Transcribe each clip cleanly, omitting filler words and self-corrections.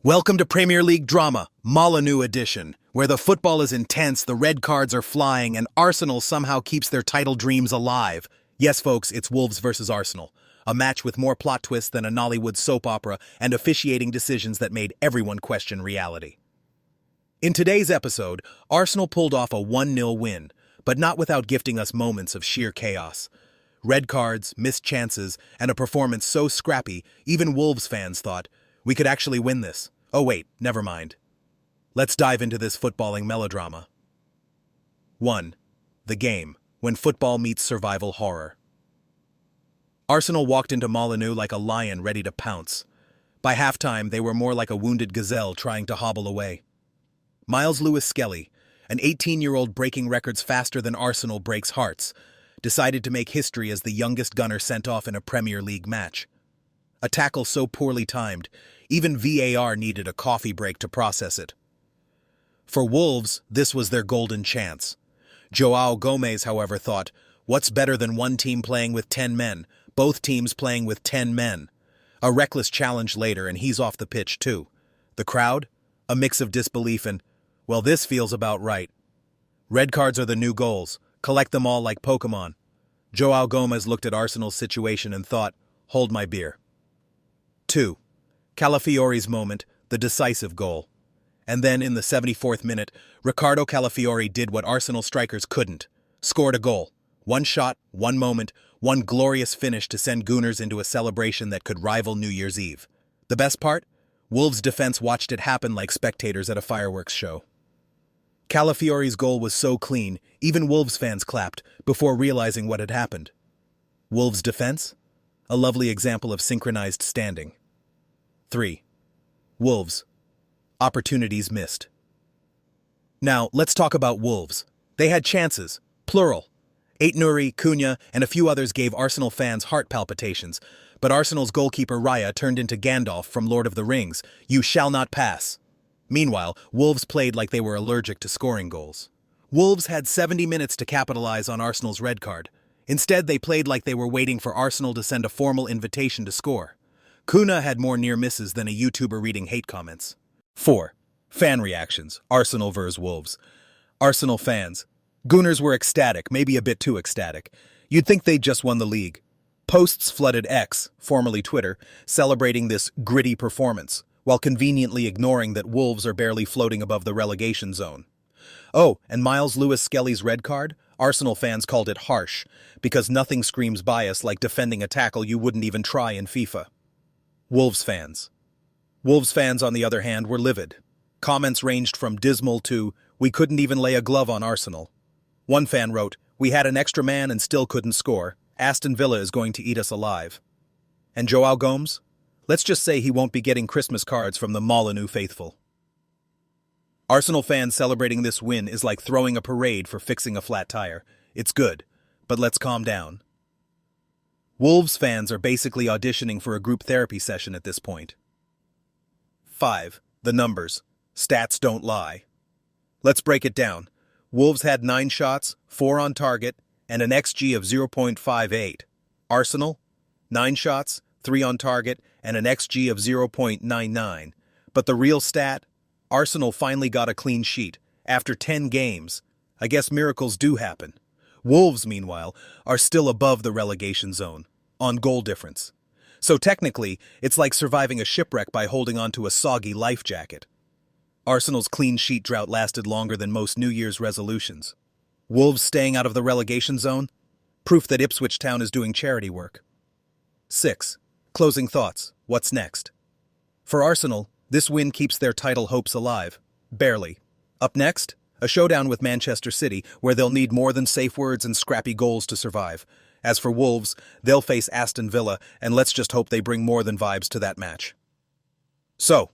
Welcome to Premier League drama, Molineux edition, where the football is intense, the red cards are flying, and Arsenal somehow keeps their title dreams alive. Yes, folks, it's Wolves versus Arsenal, a match with more plot twists than a Nollywood soap opera and officiating decisions that made everyone question reality. In today's episode, Arsenal pulled off a 1-0 win, but not without gifting us moments of sheer chaos. Red cards, missed chances, and a performance so scrappy, even Wolves fans thought, we could actually win this. Oh wait, never mind. Let's dive into this footballing melodrama. 1. The game, when football meets survival horror. Arsenal walked into Molineux like a lion ready to pounce. By halftime, they were more like a wounded gazelle trying to hobble away. Miles Lewis-Skelly, an 18-year-old breaking records faster than Arsenal breaks hearts, decided to make history as the youngest gunner sent off in a Premier League match. A tackle so poorly timed, even VAR needed a coffee break to process it. For Wolves, this was their golden chance. João Gomes, however, thought, what's better than one team playing with 10 men, both teams playing with 10 men? A reckless challenge later, and he's off the pitch too. The crowd? A mix of disbelief and, well, this feels about right. Red cards are the new goals. Collect them all like Pokemon. João Gomes looked at Arsenal's situation and thought, hold my beer. 2. Calafiori's moment, the decisive goal. And then in the 74th minute, Riccardo Calafiori did what Arsenal strikers couldn't. Scored a goal. One shot, one moment, one glorious finish to send Gooners into a celebration that could rival New Year's Eve. The best part? Wolves' defense watched it happen like spectators at a fireworks show. Calafiori's goal was so clean, even Wolves fans clapped before realizing what had happened. Wolves' defense? A lovely example of synchronized standing. 3. Wolves. Opportunities missed. Now, let's talk about Wolves. They had chances, plural. Aït-Nouri, Cunha, and a few others gave Arsenal fans heart palpitations, but Arsenal's goalkeeper Raya turned into Gandalf from Lord of the Rings. You shall not pass. Meanwhile, Wolves played like they were allergic to scoring goals. Wolves had 70 minutes to capitalize on Arsenal's red card. Instead, they played like they were waiting for Arsenal to send a formal invitation to score. Cunha had more near misses than a YouTuber reading hate comments. 4. Fan reactions. Arsenal vs. Wolves. Arsenal fans. Gooners were ecstatic, maybe a bit too ecstatic. You'd think they'd just won the league. Posts flooded X, formerly Twitter, celebrating this gritty performance, while conveniently ignoring that Wolves are barely floating above the relegation zone. Oh, and Miles Lewis-Skelly's red card? Arsenal fans called it harsh, because nothing screams bias like defending a tackle you wouldn't even try in FIFA. Wolves fans. Wolves fans, on the other hand, were livid. Comments ranged from dismal to, we couldn't even lay a glove on Arsenal. One fan wrote, we had an extra man and still couldn't score. Aston Villa is going to eat us alive. And João Gomes? Let's just say he won't be getting Christmas cards from the Molineux faithful. Arsenal fans celebrating this win is like throwing a parade for fixing a flat tire. It's good, but let's calm down. Wolves fans are basically auditioning for a group therapy session at this point. 5. The numbers. Stats don't lie. Let's break it down. Wolves had 9 shots, 4 on target, and an XG of 0.58. Arsenal? 9 shots, 3 on target, and an XG of 0.99. But the real stat? Arsenal finally got a clean sheet. After 10 games. I guess miracles do happen. Wolves, meanwhile, are still above the relegation zone, on goal difference. So technically, it's like surviving a shipwreck by holding onto a soggy life jacket. Arsenal's clean sheet drought lasted longer than most New Year's resolutions. Wolves staying out of the relegation zone? Proof that Ipswich Town is doing charity work. 6. Closing thoughts. What's next? For Arsenal, this win keeps their title hopes alive. Barely. Up next, a showdown with Manchester City where they'll need more than safe words and scrappy goals to survive. As for Wolves, they'll face Aston Villa, and let's just hope they bring more than vibes to that match. So,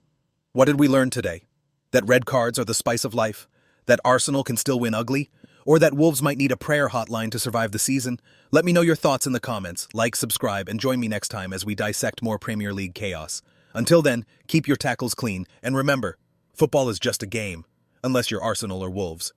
what did we learn today? That red cards are the spice of life? That Arsenal can still win ugly? Or that Wolves might need a prayer hotline to survive the season? Let me know your thoughts in the comments, like, subscribe, and join me next time as we dissect more Premier League chaos. Until then, keep your tackles clean, and remember, football is just a game, unless you're Arsenal or Wolves.